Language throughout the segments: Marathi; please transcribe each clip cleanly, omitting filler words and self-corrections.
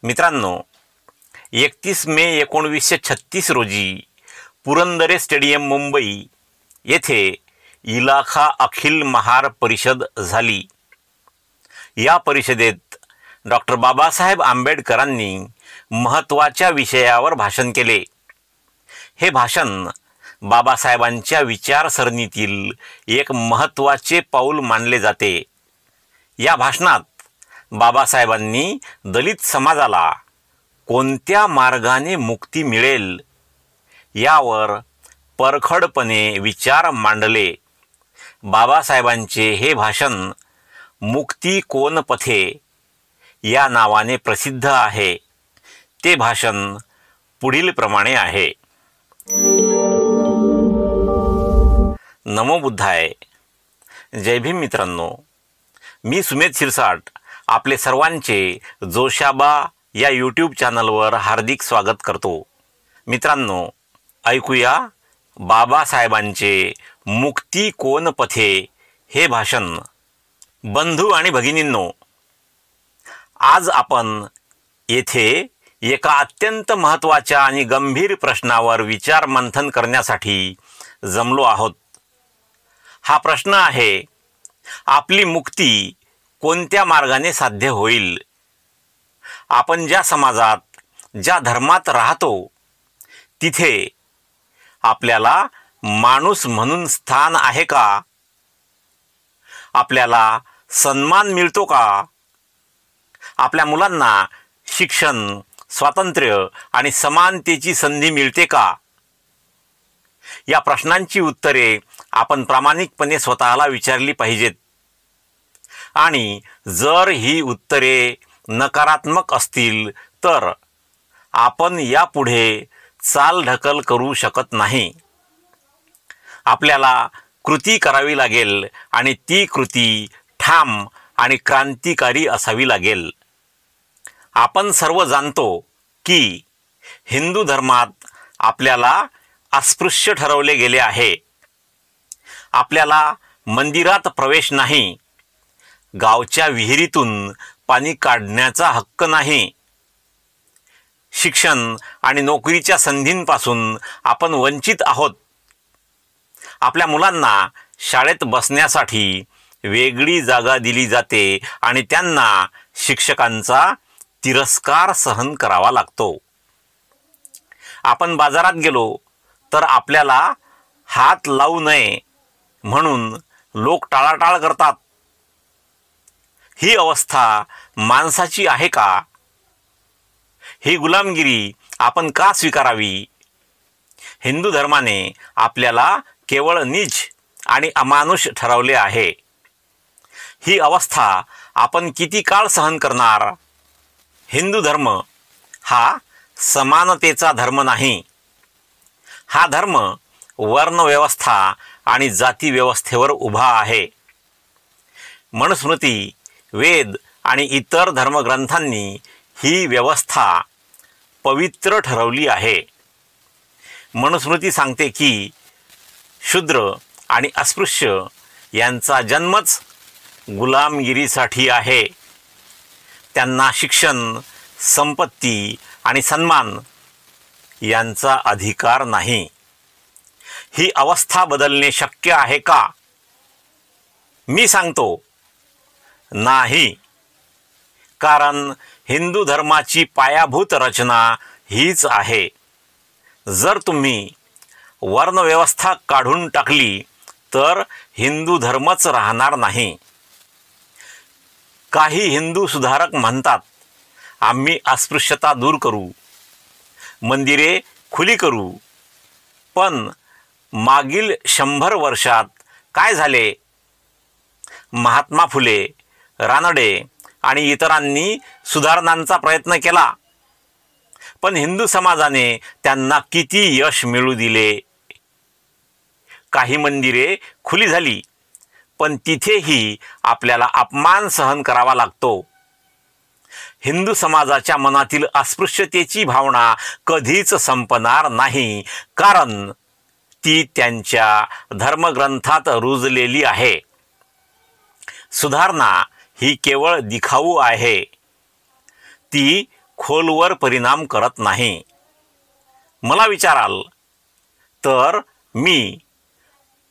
मित्रांनो, 31 मे 1936 रोजी पुरंदरे स्टेडियम मुंबई येथे इलाखा अखिल महार परिषद झाली। या परिषदेत डॉक्टर बाबासाहेब आंबेडकरांनी महत्त्वाच्या विषयावर भाषण केले। हे भाषण बाबासाहेबांच्या विचारसरणीतील एक महत्त्वाचे पाऊल मानले जाते। या भाषणात बाबासाहेबांनी दलित समाजाला कोणत्या मार्गाने मुक्ती मिळेल यावर परखडपणे विचार मांडले। बाबासाहेबांचे हे भाषण मुक्ती कोण पथे या नावाने प्रसिद्ध आहे। ते भाषण पुढील प्रमाणे आहे। नमो बुद्धाय। जय भीम मित्रांनो, मी सुमेध शिरसाट आपले सर्वांचे जोशाबा या यूट्यूब चॅनलवर हार्दिक स्वागत करतो। मित्रांनो, ऐकूया बाबासाहेबांचे मुक्ती कोण पथे हे भाषण। बंधू आणि भगिनींनो, आज आपण येथे एका अत्यंत महत्त्वाच्या आणि गंभीर प्रश्नावर विचार मंथन करण्यासाठी जमलो आहोत। हा प्रश्न आहे, आपली मुक्ती कोणत्या मार्गाने साध्य होईल? आपण ज्या समाजात, ज्या धर्मात राहतो तिथे आपल्याला माणूस म्हणून स्थान आहे का? आपल्याला सन्मान मिळतो का? आपल्या मुलांना शिक्षण, स्वातंत्र्य आणि समानतेची संधी मिळते का? या प्रश्नांची उत्तरे आपण प्रामाणिकपणे स्वतःला विचारली पाहिजेत। आणि जर ही उत्तरे नकारात्मक असतील तर आपण यापुढे चालढकल करू शकत नाही। आपल्याला कृती करावी लागेल आणि ती कृती ठाम आणि क्रांतिकारी असावी लागेल। आपण सर्व जाणतो की हिंदू धर्मात आपल्याला अस्पृश्य ठरवले गेले आहे। आपल्याला मंदिरात प्रवेश नाही, गावच्या विहिरीतून पाणी काढण्याचा हक्क नाही, शिक्षण आणि नोकरीच्या संधींपासून आपण वंचित आहोत। आपल्या मुलांना शाळेत बसण्यासाठी वेगळी जागा दिली जाते आणि त्यांना शिक्षकांचा तिरस्कार सहन करावा लागतो। आपण बाजारात गेलो तर आपल्याला हात लावू नये म्हणून लोक टाळाटाळ करतात। ही अवस्था माणसाची आहे का? ही गुलामगिरी आपण का स्वीकारावी? हिंदू धर्माने आपल्याला केवळ नीच आणि अमानुष ठरवले आहे। ही अवस्था आपण किती काळ सहन करणार? हिंदू धर्म हा समानतेचा धर्म नाही। हा धर्म वर्णव्यवस्था आणि जाती व्यवस्थेवर उभा आहे। मनुस्मृती, वेद आणि इतर धर्मग्रंथांनी ही व्यवस्था पवित्र ठरवली आहे। मनुस्मृती सांगते की शूद्र आणि अस्पृश्य यांचा जन्मच गुलामगिरीसाठी आहे। त्यांना शिक्षण, संपत्ती आणि सन्मान यांचा अधिकार नाही। ही अवस्था बदलणे शक्य आहे का? मी सांगतो नाही। कारण हिंदू धर्माची पायाभूत रचना हीच आहे। जर तुम्ही वर्णव्यवस्था काढून टाकली तर हिंदू धर्मच राहणार नाही। काही हिंदू सुधारक म्हणतात, आम्ही अस्पृश्यता दूर करू, मंदिरे खुली करू। पण मागील 100 वर्षात काय झाले? महात्मा फुले, रानडे आणि इतरांनी सुधारणांचा प्रयत्न केला, पण हिंदू समाजाने त्यांना किती यश मिळू दिले? काही मंदिरे खुली झाली, पण तिथेही आपल्याला अपमान सहन करावा लागतो। हिंदू समाजाच्या मनातील अस्पृश्यतेची भावना कधीच संपणार नाही, कारण ती त्यांच्या धर्मग्रंथात रुजलेली आहे। सुधारणा ही केवळ दिखाऊ आहे। ती खोलवर परिणाम करत नाही. मला विचाराल तर मी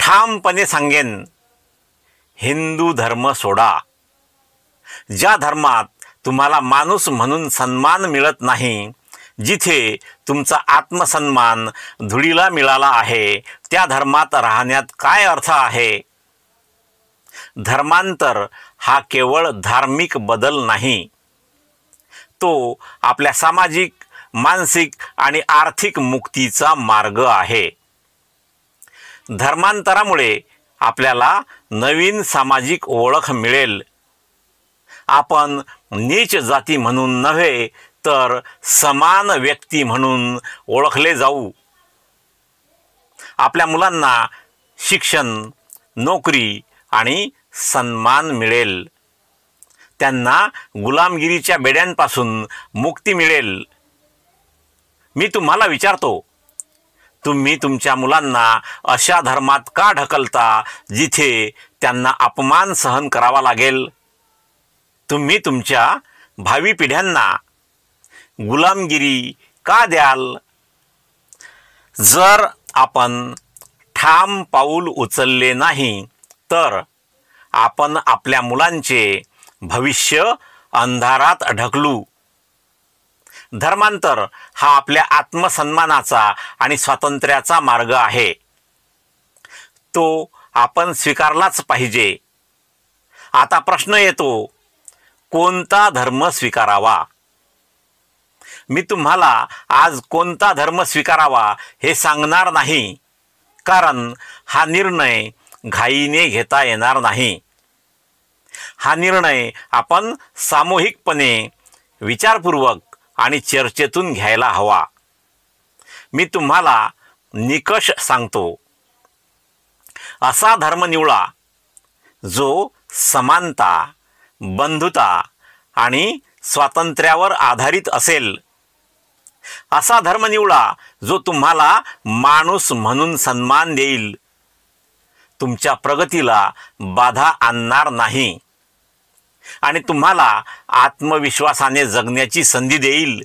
ठामपणे सांगेन, हिंदू धर्म सोडा. ज्या धर्मात तुम्हाला माणूस म्हणून सन्मान मिळत नाही, जिथे तुमचा आत्मसन्मान धुळीला मिळाला आहे, त्या धर्मात राहण्यात काय अर्थ आहे? धर्मांतर हा केवळ धार्मिक बदल नाही, तो आपल्या सामाजिक, मानसिक आणि आर्थिक मुक्तीचा मार्ग आहे. धर्मांतरामुळे आपल्याला नवीन सामाजिक ओळख मिळेल. आपण नीच जाती म्हणून नव्हे तर समान व्यक्ती म्हणून ओळखले जाऊ. आपल्या मुलांना शिक्षण, नोकरी आणि सन्मान मिळेल. त्यांना गुलामगिरीच्या बेड्यांपासून मुक्ती मिळेल. मी तुम्हाला विचारतो, तुम्ही तुमच्या मुलांना अशा धर्मात का ढकलता जिथे त्यांना अपमान सहन करावा लागेल? तुम्ही तुमच्या भावी पिढ्यांना गुलामगिरी का द्याल? जर आपण ठाम पाऊल उचलले नाही तर आपण आपल्या मुलांचे भविष्य अंधारात ढकलू. धर्मांतर हा आपल्या आत्मसन्मानाचा आणि स्वातंत्र्याचा मार्ग आहे. तो आपण स्वीकारलाच पाहिजे. आता प्रश्न येतो, कोणता धर्म स्वीकारावा? मी तुम्हाला आज कोणता धर्म स्वीकारावा हे सांगणार नाही, कारण हा निर्णय घाईने घेता येणार नाही. हा निर्णय आपण सामूहिकपणे, विचारपूर्वक आणि चर्चेतून घ्यायला हवा. मी तुम्हाला निकष सांगतो. असा धर्म निवडा जो समानता, बंधुता आणि स्वातंत्र्यावर आधारित असेल. असा धर्म निवडा जो तुम्हाला माणूस म्हणून सन्मान देईल, तुमच्या प्रगतीला बाधा आणणार नाही आणि तुम्हाला आत्मविश्वासाने जगण्याची संधी देईल.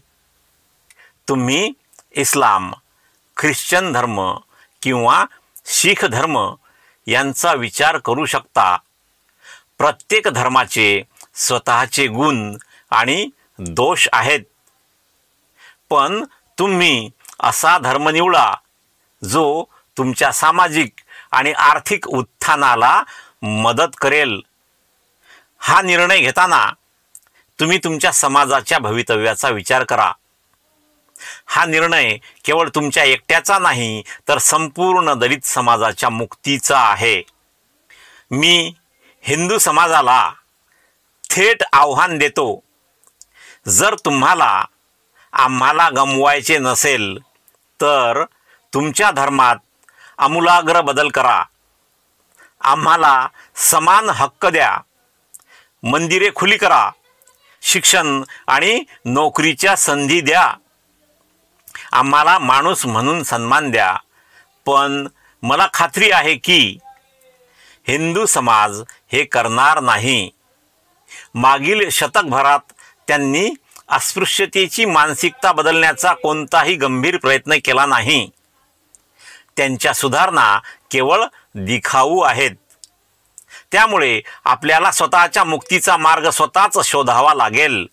तुम्ही इस्लाम, ख्रिश्चन धर्म किंवा शीख धर्म यांचा विचार करू शकता. प्रत्येक धर्माचे स्वतःचे गुण आणि दोष आहेत, पण तुम्ही असा धर्म निवडा जो तुमच्या सामाजिक आणि आर्थिक उत्थानाला मदत करेल. हा निर्णय घेताना तुम्ही तुमच्या समाजाच्या भवितव्याचा विचार करा. हा निर्णय केवळ तुमच्या एकट्याचा नाही, तर संपूर्ण दलित समाजाच्या मुक्तीचा आहे. मी हिंदू समाजाला थेट आव्हान देतो, जर तुम्हाला आम्हाला गमवायचे नसेल तर तुमच्या धर्मात आमूलाग्र बदल करा. आम्हाला समान हक्क द्या. मंदिरे खुली करा. शिक्षण आणि नोकरीच्या संधी द्या. आम्हाला माणूस म्हणून सन्मान द्या. पण मला खात्री आहे की हिंदू समाज हे करणार नाही. मागील शतकभरात त्यांनी अस्पृश्यतेची मानसिकता बदलण्याचा कोणताही गंभीर प्रयत्न केला नाही. त्यांच्या सुधारणा केवळ दिखाऊ आहेत. त्यामुळे आपल्याला स्वतःच्या मुक्तीचा मार्ग स्वतःच शोधावा लागेल.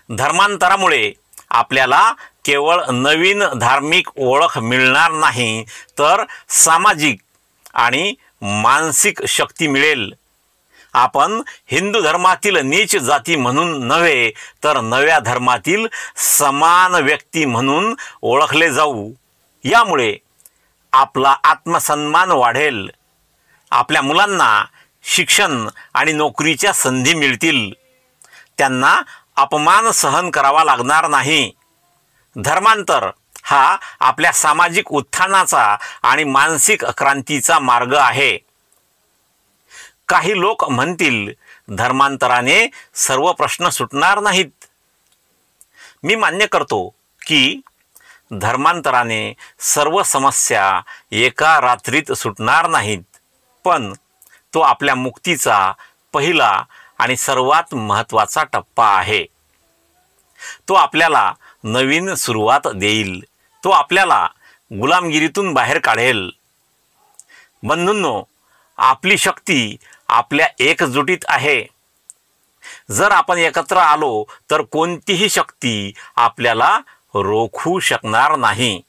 धर्मांतरामुळे आपल्याला केवळ नवीन धार्मिक ओळख मिळणार नाही, तर सामाजिक आणि मानसिक शक्ती मिळेल. आपण हिंदू धर्मातील नीच जाती म्हणून नव्हे तर नव्या धर्मातील समान व्यक्ती म्हणून ओळखले जाऊ. यामुळे आपला आत्मसन्मान वाढेल. आपल्या मुलांना शिक्षण आणि नोकरीच्या संधी मिळतील. त्यांना अपमान सहन करावा लागणार नाही. धर्मांतर हा आपल्या सामाजिक उत्थानाचा आणि मानसिक क्रांतीचा मार्ग आहे. काही लोक म्हणतील, धर्मांतराने सर्व प्रश्न सुटणार नाहीत. मी मान्य करतो की धर्मांतराने सर्व समस्या एका रात्रीत सुटणार नाहीत, पण तो आपल्या मुक्तीचा पहिला आणि सर्वात महत्त्वाचा टप्पा आहे. तो आपल्याला नवीन सुरुवात देईल, तो आपल्याला गुलामगिरीतून बाहेर काढेल। बंधूंनो, आपली शक्ती आपल्या एकजुटीत आहे। जर आपण एकत्र आलो तर कोणतीही शक्ती आपल्याला रोखू शकणार नाही।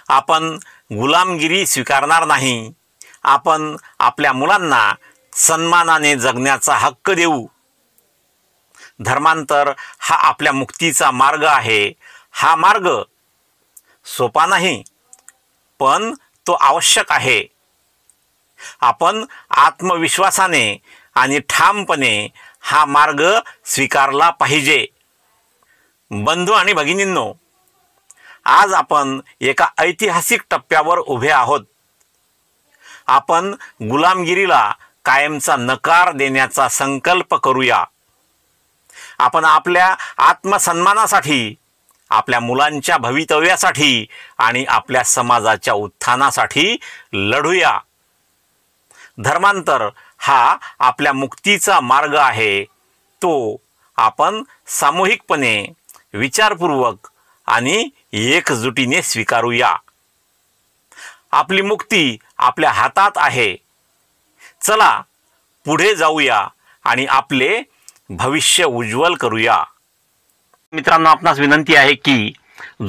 आपण गुलामगिरी स्वीकारणार नाही। आपण आपल्या मुलांना सन्मानाने जगण्याचा हक्क देऊ। धर्मांतर हा आपल्या मुक्तीचा मार्ग आहे। हा मार्ग सोपा नाही, पण तो आवश्यक आहे। आपण आत्मविश्वासाने आणि ठामपणे हा मार्ग स्वीकारला पाहिजे। बंधू आणि भगिनींनो, आज आपण एका ऐतिहासिक टप्प्यावर उभे आहोत। आपण गुलामगिरीला कायमचा नकार देण्याचा संकल्प करूया। आपण आपल्या आत्मसन्मानासाठी, आपल्या मुलांच्या भवितव्यासाठी आणि आपल्या समाजाच्या उत्थानासाठी लढूया। धर्मांतर हा आपल्या मुक्तीचा मार्ग आहे। तो आपण सामूहिकपणे, विचारपूर्वक आणि एकजुटीने स्वीकारूया। आपली मुक्ती आपल्या हातात आहे। चला पुढे जाऊया आणि आपले भविष्य उज्ज्वल करूया। मित्रांनो, आपणास विनंती आहे की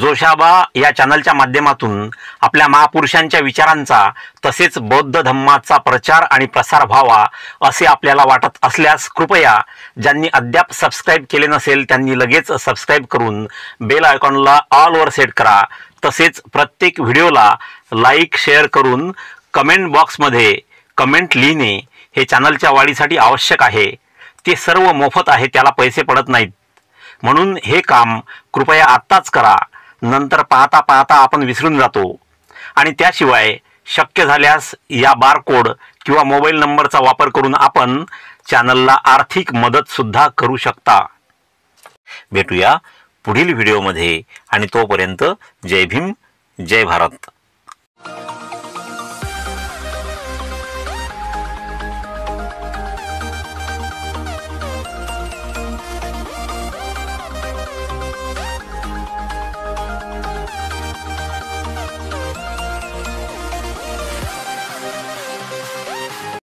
जोशाबा या चॅनलच्या माध्यमातून आपल्या महापुरुषांच्या विचारांचा तसेच बौद्ध धम्माचा प्रचार आणि प्रसार व्हावा असे आपल्याला वाटत असल्यास कृपया ज्यांनी अद्याप सबस्क्राइब केले नसेल त्यांनी लगेच सबस्क्राइब करून बेल आयकॉनला ऑल वर सेट करा। तसेच प्रत्येक व्हिडिओला लाईक शेअर करून कमेंट बॉक्समध्ये कमेंट लिहिणे हे चॅनलच्या वाढीसाठी आवश्यक आहे। ते सर्व मोफत आहे, त्याला पैसे पडत नाहीत। म्हणून हे काम कृपया आत्ताच करा, नंतर पाहता पाहता आपण विसरून जातो। आणि त्याशिवाय शक्य झाल्यास या बारकोड किंवा मोबाईल नंबरचा वापर करून आपण चॅनलला आर्थिक मदत सुद्धा करू शकता। भेटूया पुढील व्हिडिओमध्ये आणि तोपर्यंत जय भीम, जय भारत।